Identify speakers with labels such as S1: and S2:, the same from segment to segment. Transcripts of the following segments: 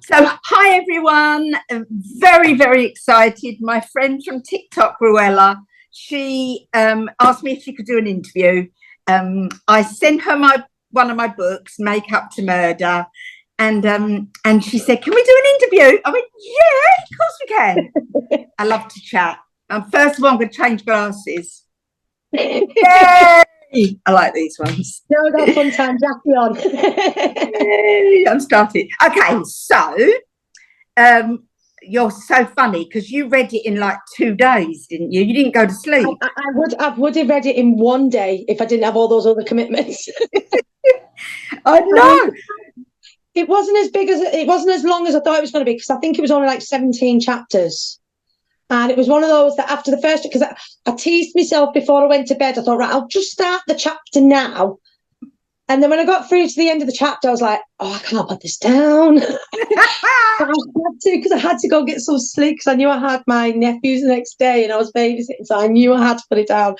S1: So, hi everyone. I'm very, very excited. My friend from TikTok, Ruella, she asked me if she could do an interview. I sent her one of my books, Make Up to Murder, and she said, "Can we do an interview?" I went, "Yeah, of course we can." I love to chat. First of all, I'm going to change glasses. Yay! I like these ones.
S2: No, that's fun time. Jacky on.
S1: I'm starting. Okay, so you're so funny because you read it in like 2 days, didn't you? You didn't go to sleep.
S2: I would have read it in one day if I didn't have all those other commitments.
S1: I know.
S2: It wasn't as long as I thought it was going to be, because I think it was only like 17 chapters. And it was one of those that after the first, because I teased myself before I went to bed. I thought, right, I'll just start the chapter now. And then when I got through to the end of the chapter, I was like, oh, I can't put this down. Because I had to go get some sleep, because I knew I had my nephews the next day and I was babysitting, so I knew I had to put it down.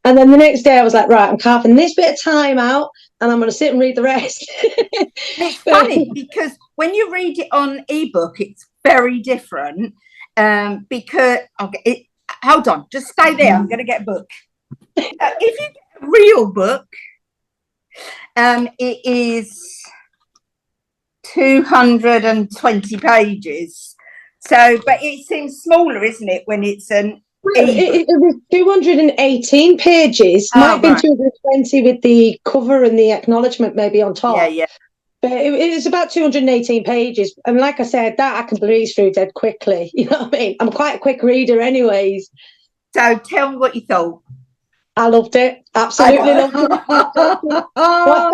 S2: And then the next day I was like, right, I'm carving this bit of time out and I'm going to sit and read the rest.
S1: It's funny because when you read it on ebook, it's very different. Because hold on, just stay there. I'm going to get a book. If you get a real book, it is 220 pages. So, but it seems smaller, isn't it, when it's an
S2: it was 218 pages. Might have been 220 with the cover and the acknowledgement maybe on top.
S1: Yeah.
S2: But it was about 218 pages. And like I said, that I can breeze through dead quickly. You know what I mean? I'm quite a quick reader anyways.
S1: So tell me what you thought.
S2: I loved it. Absolutely loved it. My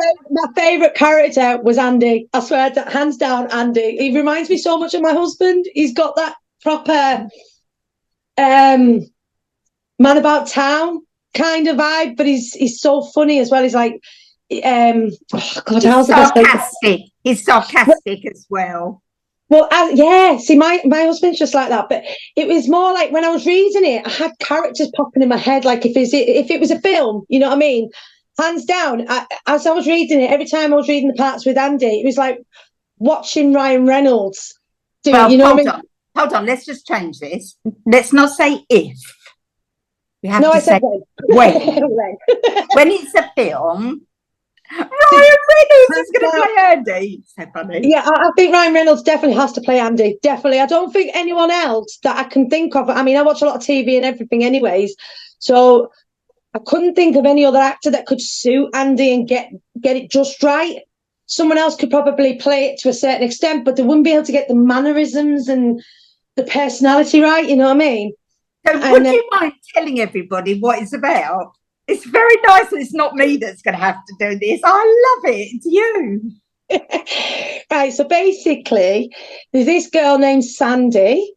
S2: favourite character was Andy. I swear, hands down, Andy. He reminds me so much of my husband. He's got that proper man about town kind of vibe, but he's so funny as well. He's like,
S1: he's sarcastic. He's sarcastic as well.
S2: Well, yeah. See, my husband's just like that. But it was more like when I was reading it, I had characters popping in my head. Like if it was a film, you know what I mean? Hands down. As I was reading it, every time I was reading the parts with Andy, it was like watching Ryan Reynolds do it. You know what I mean?
S1: Hold on. Let's just change this. Let's not say if. We have to say when. When it's a film. Ryan Reynolds is going to play Andy. So funny.
S2: Yeah, I think Ryan Reynolds definitely has to play Andy. Definitely. I don't think anyone else that I can think of. I mean, I watch a lot of TV and everything anyways. So I couldn't think of any other actor that could suit Andy and get it just right. Someone else could probably play it to a certain extent, but they wouldn't be able to get the mannerisms and the personality right. You know what I mean?
S1: So would you mind telling everybody what it's about? It's very nice that it's not me that's going to have to do this. I love it. It's you.
S2: Right. So basically, there's this girl named Sandy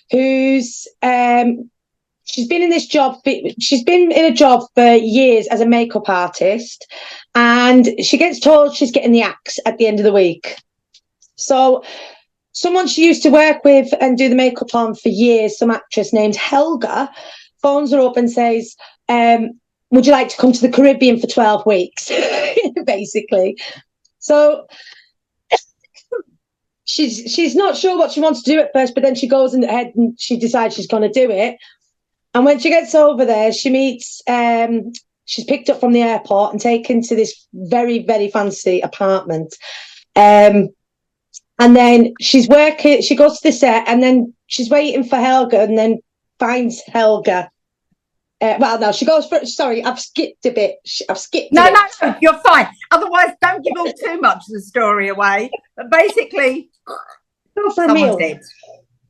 S2: who's she's been in this job. She's been in a job for years as a makeup artist, and she gets told she's getting the axe at the end of the week. So someone she used to work with and do the makeup on for years, some actress named Helga, phones her up and says, would you like to come to the Caribbean for 12 weeks? Basically. So she's not sure what she wants to do at first, but then she goes ahead and she decides she's going to do it. And when she gets over there, she meets, she's picked up from the airport and taken to this very, very fancy apartment. And then she's working, she goes to the set and then she's waiting for Helga and then finds Helga. No, she goes for. Sorry, I've skipped a bit.
S1: No, you're fine. Otherwise, don't give all too much of the story away. But basically,
S2: go for a meal. Dead.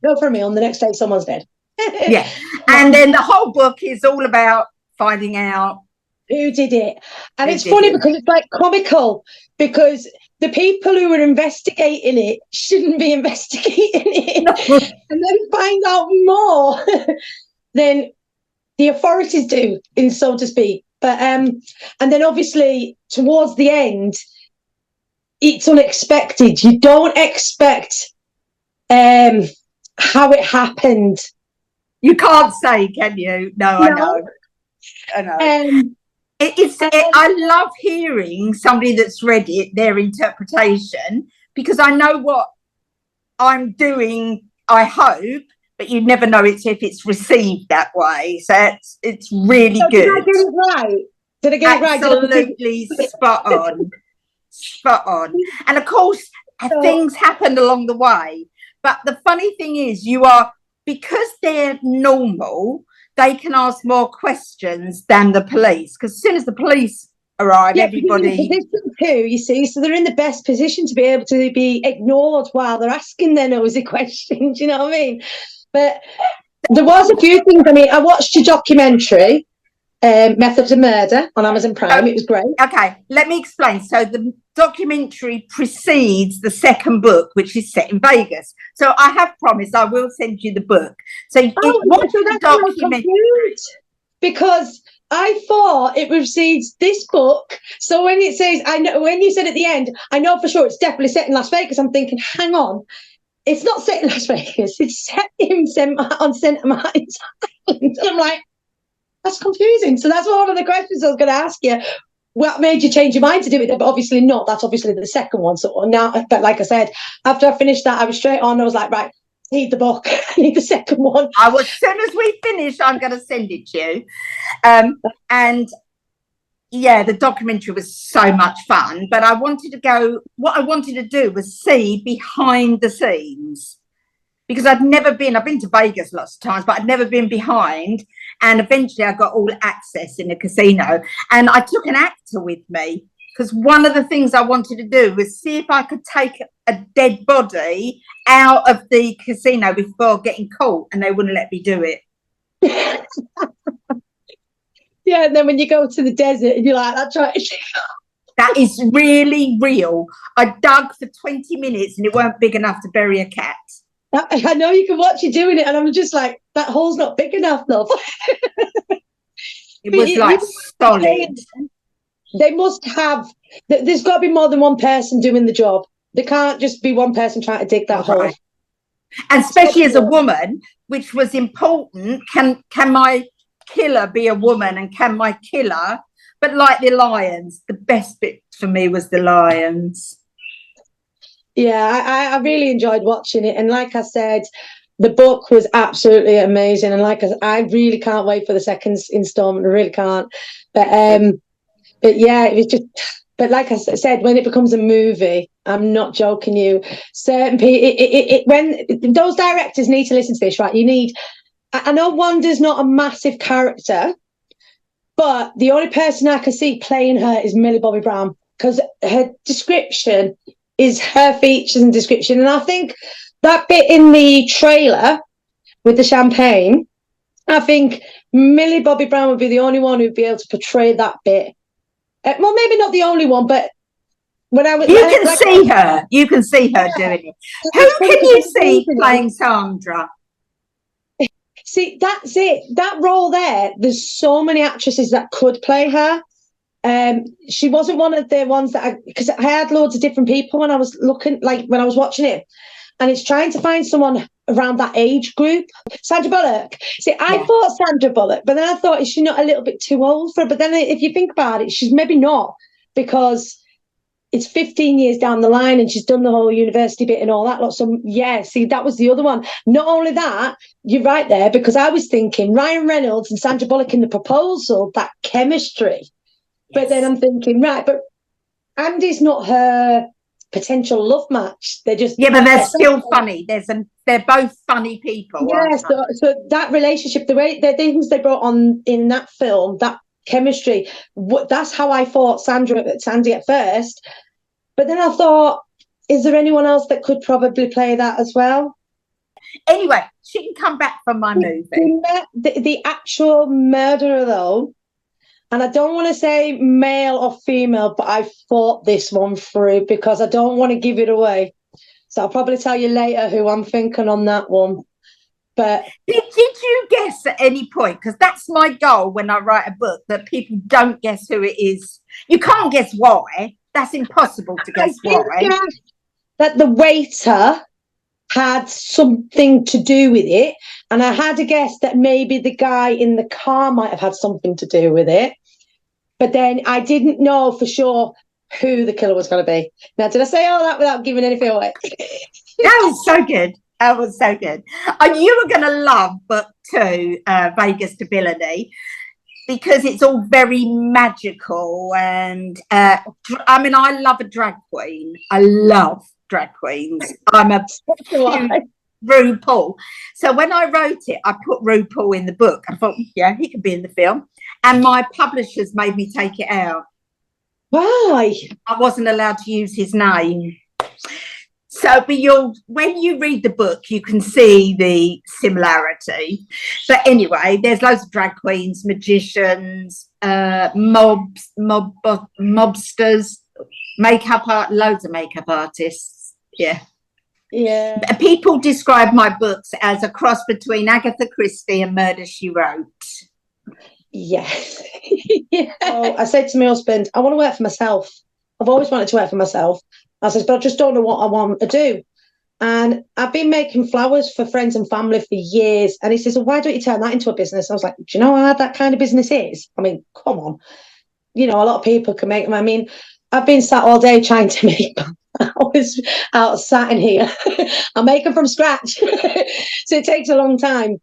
S2: Go for a meal, and the next day someone's dead.
S1: Yeah, and then the whole book is all about finding out
S2: who did it, and it's funny because it's like comical because the people who were investigating it shouldn't be investigating it, and then find out more than the authorities do, in so to speak. But and then obviously towards the end, it's unexpected. You don't expect how it happened.
S1: You can't say, can you? No. I know. I love hearing somebody that's read it, their interpretation, because I know what I'm doing, I hope, but you never know if it's received that way. So it's really good.
S2: Did I get it right? Did I get it right?
S1: Absolutely spot on. Spot on. And of course, things happened along the way. But the funny thing is, because they're normal, they can ask more questions than the police. Because as soon as the police arrive, everybody.
S2: Too, you see, so they're in the best position to be able to be ignored while they're asking their nosy questions. You know what I mean? But there was a few things. I mean, I watched a documentary, Methods of Murder, on Amazon Prime. It was great.
S1: Okay, let me explain. So the documentary precedes the second book, which is set in Vegas. So I have promised I will send you the book. So watch the documentary.
S2: Because I thought it precedes this book. So when it says, I know, when you said at the end, I know for sure it's definitely set in Las Vegas, I'm thinking, hang on, it's not set in Las Vegas. It's set on St. Martin's Island. And I'm like, that's confusing. So that's one of the questions I was going to ask you. What made you change your mind to do it? But obviously not. That's obviously the second one. So now, but like I said, after I finished that, I was straight on. I was like, right, I need the book. I need the second one.
S1: As soon as we finish, I'm going to send it to you. And yeah, the documentary was so much fun. But what I wanted to do was see behind the scenes. Because I've been to Vegas lots of times, but I'd never been behind. And eventually I got all access in the casino. And I took an actor with me because one of the things I wanted to do was see if I could take a dead body out of the casino before getting caught, and they wouldn't let me do it.
S2: Yeah, and then when you go to the desert and you're like, that's right.
S1: That is really real. I dug for 20 minutes and it weren't big enough to bury a cat.
S2: I know you can watch you doing it, and I'm just like, that hole's not big enough, love.
S1: It was like solid.
S2: They must have, there's got to be more than one person doing the job. There can't just be one person trying to dig that hole.
S1: And especially as a woman, which was important. Can my killer be a woman, and can my killer? But like the lions, the best bit for me was the lions.
S2: Yeah, I really enjoyed watching it. And like I said, the book was absolutely amazing. And like I really can't wait for the second installment. I really can't. But yeah, it was just, but like I said, when it becomes a movie, I'm not joking you, certain people, when those directors need to listen to this, right? I know Wanda's not a massive character, but the only person I can see playing her is Millie Bobby Brown, because her description is her features and description. And I think that bit in the trailer with the champagne, I think Millie Bobby Brown would be the only one who'd be able to portray that bit. Well, maybe not the only one, but when I was,
S1: you can see her doing it. Who can you see playing Sandra?
S2: See, that's it. That role there, there's so many actresses that could play her. She wasn't one of the ones because I had loads of different people when I was when I was watching it, and it's trying to find someone around that age group. Sandra Bullock. See, I thought Sandra Bullock, but then I thought, is she not a little bit too old for it? But then if you think about it, she's maybe not, because it's 15 years down the line and she's done the whole university bit and all that lot. So yeah, see, that was the other one. Not only that, you're right there, because I was thinking Ryan Reynolds and Sandra Bullock in The Proposal, that chemistry. Yes. But then I'm thinking, right, but Andy's not her potential love match. They're just
S1: but they're still funny. They're both funny people.
S2: Yeah, so that relationship, the way the things they brought on in that film, that chemistry, that's how I thought Sandy at first. But then I thought, is there anyone else that could probably play that as well?
S1: Anyway, she can come back from my movie.
S2: The actual murderer, though, and I don't want to say male or female, but I thought this one through because I don't want to give it away. So I'll probably tell you later who I'm thinking on that one. But
S1: did you guess at any point? Because that's my goal when I write a book, that people don't guess who it is. You can't guess why. That's impossible to guess why.
S2: That the waiter had something to do with it, and I had a guess that maybe the guy in the car might have had something to do with it. But then I didn't know for sure who the killer was going to be. Now, did I say all that without giving anything away?
S1: That was so good. That was so good. You were going to love book 2, Vegas Stability, because it's all very magical. And I mean, I love a drag queen. I love drag queens. I'm a huge RuPaul. So when I wrote it, I put RuPaul in the book. I thought, yeah, he could be in the film. And my publishers made me take it out.
S2: Why?
S1: I wasn't allowed to use his name. So, but when you read the book, you can see the similarity. But anyway, there's loads of drag queens, magicians, mobsters, loads of makeup artists. Yeah.
S2: Yeah.
S1: People describe my books as a cross between Agatha Christie and Murder, She Wrote.
S2: Yes. Yeah. So I said to my husband, I want to work for myself. I've always wanted to work for myself. I said, but I just don't know what I want to do. And I've been making flowers for friends and family for years. And he says, well, why don't you turn that into a business? I was like, do you know how hard that kind of business is? I mean, come on. You know, a lot of people can make them. I mean, I've been sat all day trying to make flowers out sat in here. I make them from scratch. So it takes a long time.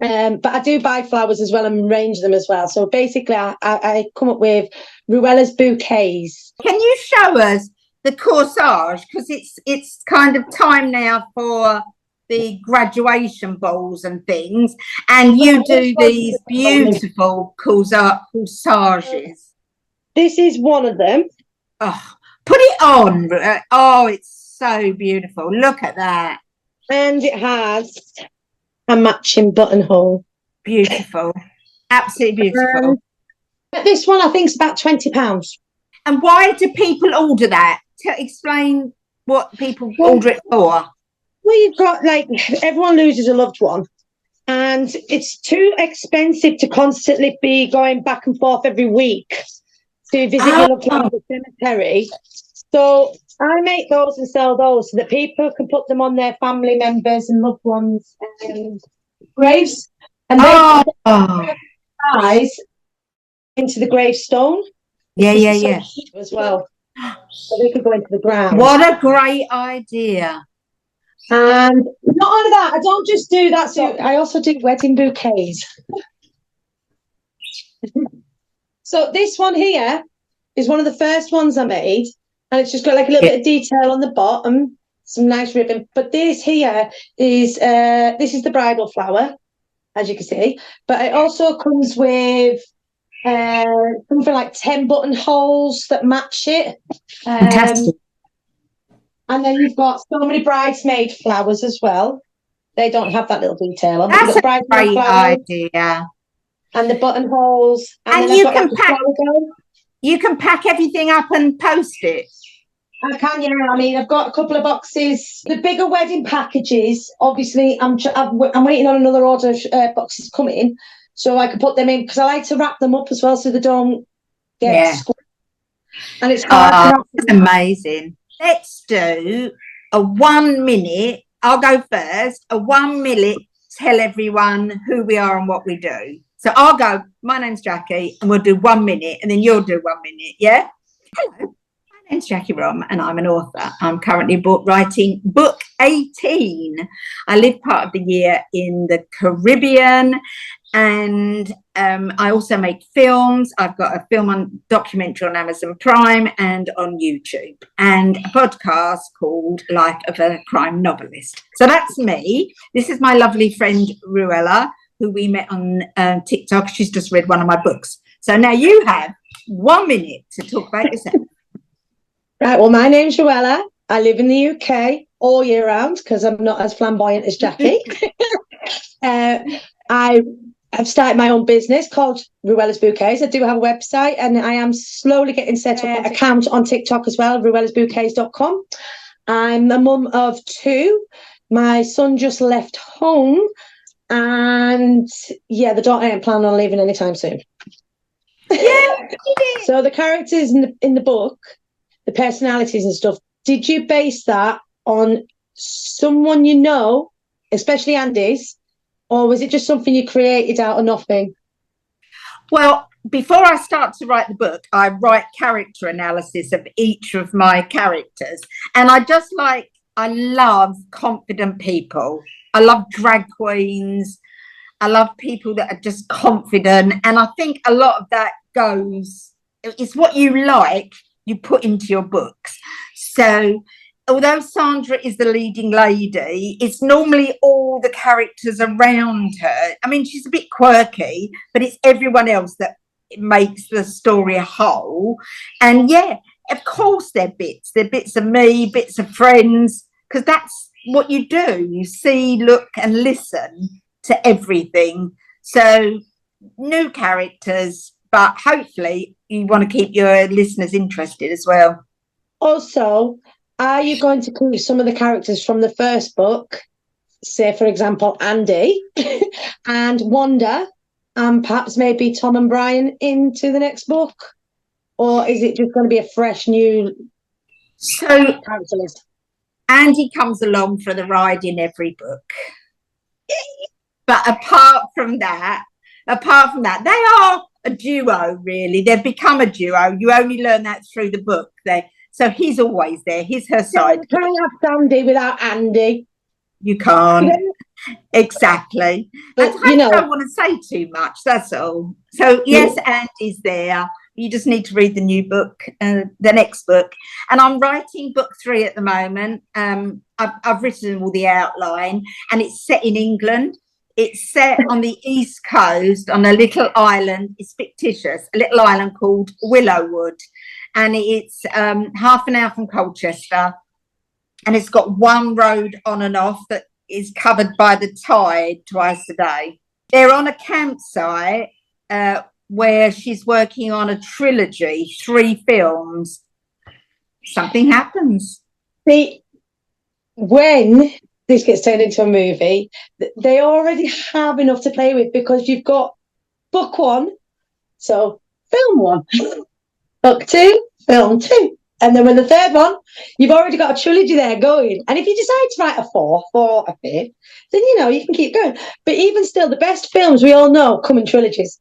S2: But I do buy flowers as well and arrange them as well. So basically, I come up with Ruella's bouquets.
S1: Can you show us the corsage? Because it's kind of time now for the graduation balls and things. And you do these beautiful corsages.
S2: This is one of them.
S1: Oh, put it on. Oh, it's so beautiful. Look at that.
S2: And it has a matching buttonhole.
S1: Beautiful. Absolutely beautiful.
S2: This one, I think, is about £20.
S1: And why do people order that? To explain what people order it for.
S2: Well, you've got, like, everyone loses a loved one. And it's too expensive to constantly be going back and forth every week to visit your loved one at the cemetery. So I make those and sell those so that people can put them on their family members and loved ones' graves. And they put eyes into the gravestone.
S1: Yeah.
S2: As well. So they could go into the ground.
S1: What a great idea.
S2: And not only that, I don't just do that. So I also do wedding bouquets. So this one here is one of the first ones I made. And it's just got like a little bit of detail on the bottom, some nice ribbon. But this here is this is the bridal flower, as you can see. But it also comes with something like 10 buttonholes that match it.
S1: Fantastic.
S2: And then you've got so many bridesmaid flowers as well. They don't have that little detail on.
S1: That's a great idea.
S2: And the buttonholes.
S1: And you can pack. You can pack everything up and post it.
S2: I can, yeah. I mean, I've got a couple of boxes. The bigger wedding packages, obviously, I'm waiting on another order of boxes coming, so I can put them in because I like to wrap them up as well, so they don't get squished. And it's hard.
S1: That's amazing. Let's do a 1 minute. I'll go first. A 1 minute. Tell everyone who we are and what we do. So I'll go. My name's Jacky, and we'll do 1 minute, and then you'll do 1 minute. Yeah. Hello. My name's Jacky Roms, and I'm an author. I'm currently writing book 18. I live part of the year in the Caribbean, and I also make films. I've got a documentary on Amazon Prime and on YouTube, and a podcast called Life of a Crime Novelist. So that's me. This is my lovely friend Ruella, who we met on TikTok. She's just read one of my books. So now you have 1 minute to talk about yourself.
S2: Right, well, my name's Ruella. I live in the UK all year round because I'm not as flamboyant as Jacky. I've started my own business called Ruella's Bouquets. I do have a website, and I am slowly getting set up an account on TikTok as well, ruellasbouquets.com. I'm a mum of 2. My son just left home, and yeah, the daughter ain't planning on leaving anytime soon.
S1: Yeah.
S2: So the characters in the book, the personalities and stuff, did you base that on someone you know, especially Andy's, or was it just something you created out of nothing?
S1: Well, before I start to write the book, I write character analysis of each of my characters. And I just like I love confident people. I love drag queens. I love people that are just confident. And I think a lot of that it's what you like, you put into your books. So although Sandra is the leading lady, it's normally all the characters around her. I mean, she's a bit quirky, but it's everyone else that makes the story a whole. And yeah, of course, they're bits of me, bits of friends, because that's what you do. You see, look, and listen to everything. So new characters, but hopefully you want to keep your listeners interested as well.
S2: Also, are you going to keep some of the characters from the first book, say, for example, Andy and Wanda, and perhaps maybe Tom and Brian into the next book? Or is it just going to be a fresh new character list?
S1: Andy comes along for the ride in every book. But apart from that, they are a duo, really. They've become a duo. You only learn that through the book. So he's always there. He's her side.
S2: You can't have Sandy without Andy.
S1: You can't. Exactly. But, I don't want to say too much, that's all. So, yes, Andy's there. You just need to read the new book, the next book. And I'm writing book 3 at the moment. I've written all the outline, and it's set in England. It's set on the East Coast on a little island. It's fictitious, a little island called Willowwood. And it's half an hour from Colchester. And it's got one road on and off that is covered by the tide twice a day. They're on a campsite where she's working on a trilogy, 3 films. Something happens.
S2: See, when this gets turned into a movie, they already have enough to play with, because you've got book 1, so film 1, book 2, film 2. And then with the 3rd one, you've already got a trilogy there going. And if you decide to write a 4th or a 5th, then, you can keep going. But even still, the best films we all know come in trilogies.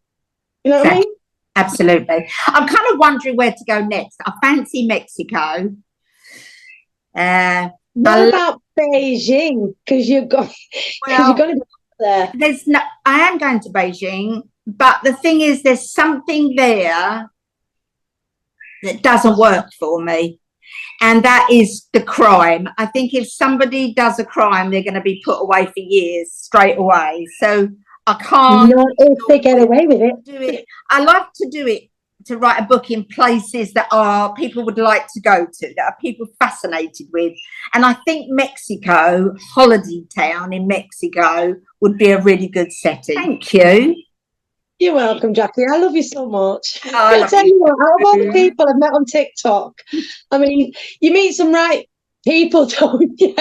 S2: You know what I mean?
S1: Absolutely. I'm kind of wondering where to go next. I fancy Mexico.
S2: What about Beijing? Because you're going to be there.
S1: I am going to Beijing, but the thing is, there's something there that doesn't work for me, and that is the crime. I think if somebody does a crime, they're going to be put away for years straight away. So I can't.
S2: Not if they get away with it.
S1: I love to do it, to write a book in places that people would like to go to, that are people fascinated with. And I think Mexico, Holiday Town in Mexico, would be a really good setting. Thank you.
S2: You're welcome, Jacky. I love you so much. I'll tell you what, out of all the people I've met on TikTok, I mean, you meet some right people, don't you?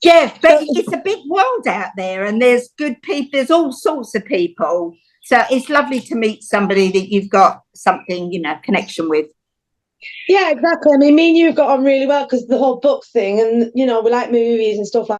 S1: Yeah, but it's a big world out there, and there's good people. There's all sorts of people. So it's lovely to meet somebody that you've got something, connection with.
S2: Yeah, exactly. I mean, me and you got on really well because the whole book thing, and, we like movies and stuff like that.